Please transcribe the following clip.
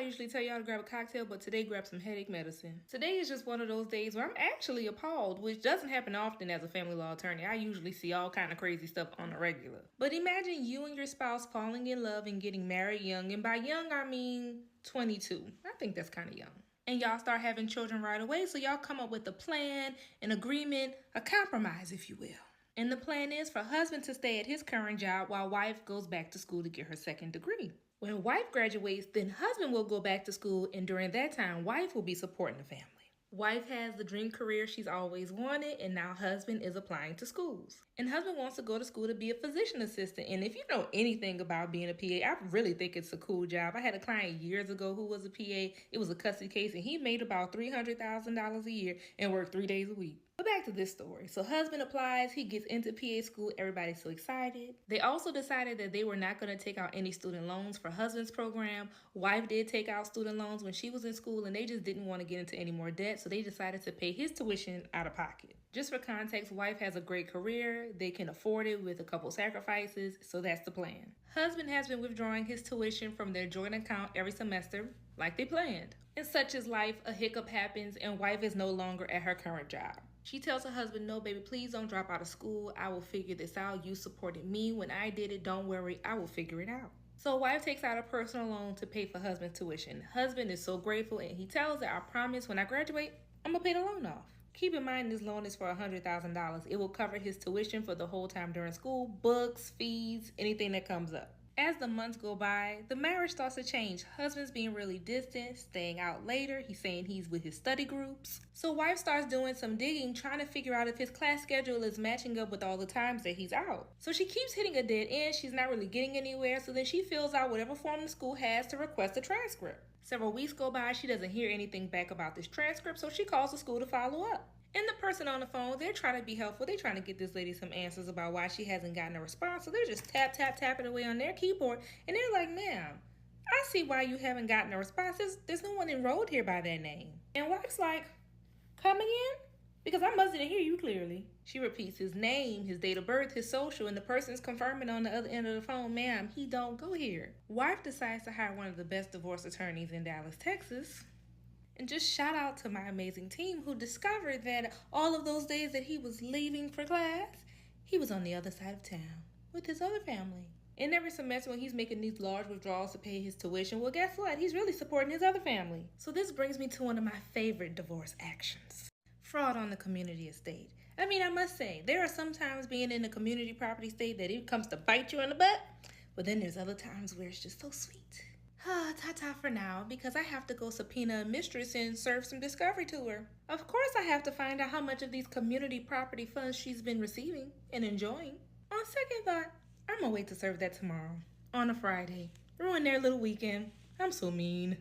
usually tell y'all to grab a cocktail, but today grab some headache medicine. Today is just one of those days where I'm actually appalled, which doesn't happen often as a family law attorney. I usually see all kind of crazy stuff on the regular. But imagine you and your spouse falling in love and getting married young, and by young I mean 22. I think that's kind of young. And y'all start having children right away, so y'all come up with a plan, an agreement, a compromise, if you will. And the plan is for husband to stay at his current job while wife goes back to school to get her second degree. When wife graduates, then husband will go back to school, and during that time, wife will be supporting the family. Wife has the dream career she's always wanted, and now husband is applying to schools. And husband wants to go to school to be a physician assistant. And if you know anything about being a PA, I really think it's a cool job. I had a client years ago who was a PA. It was a custody case, and he made about $300,000 a year and worked 3 days a week. But back to this story. So husband applies, he gets into PA school, everybody's so excited. They also decided that they were not going to take out any student loans for husband's program. Wife did take out student loans when she was in school, and they just didn't want to get into any more debt, so they decided to pay his tuition out of pocket. Just for context, wife has a great career, they can afford it with a couple sacrifices, so that's the plan. Husband has been withdrawing his tuition from their joint account every semester, like they planned. And such is life, a hiccup happens, and wife is no longer at her current job. She tells her husband, no, baby, please don't drop out of school. I will figure this out. You supported me when I did it. Don't worry. I will figure it out. So wife takes out a personal loan to pay for husband's tuition. Husband is so grateful, and he tells her, I promise when I graduate, I'm going to pay the loan off. Keep in mind this loan is for $100,000. It will cover his tuition for the whole time during school, books, fees, anything that comes up. As the months go by, the marriage starts to change. Husband's being really distant, staying out later. He's saying he's with his study groups. So wife starts doing some digging, trying to figure out if his class schedule is matching up with all the times that he's out. So she keeps hitting a dead end. She's not really getting anywhere. So then she fills out whatever form the school has to request a transcript. Several weeks go by. She doesn't hear anything back about this transcript, so she calls the school to follow up. And the person on the phone, they're trying to be helpful. They're trying to get this lady some answers about why she hasn't gotten a response. So they're just tapping away on their keyboard. And they're like, ma'am, I see why you haven't gotten a response. There's no one enrolled here by that name. And wife's like, come again? Because I must didn't hear you clearly. She repeats his name, his date of birth, his social, and the person's confirming on the other end of the phone, ma'am, he don't go here. Wife decides to hire one of the best divorce attorneys in Dallas, Texas. And just shout out to my amazing team who discovered that all of those days that he was leaving for class, he was on the other side of town with his other family. And every semester when he's making these large withdrawals to pay his tuition, well, guess what? He's really supporting his other family. So this brings me to one of my favorite divorce actions. Fraud on the community estate. I mean, I must say, there are some times being in a community property state that it comes to bite you in the butt, but then there's other times where it's just so sweet. Ta-ta for now, because I have to go subpoena a mistress and serve some discovery to her. Of course I have to find out how much of these community property funds she's been receiving and enjoying. On second thought, I'm gonna wait to serve that tomorrow, on a Friday. Ruin their little weekend. I'm so mean.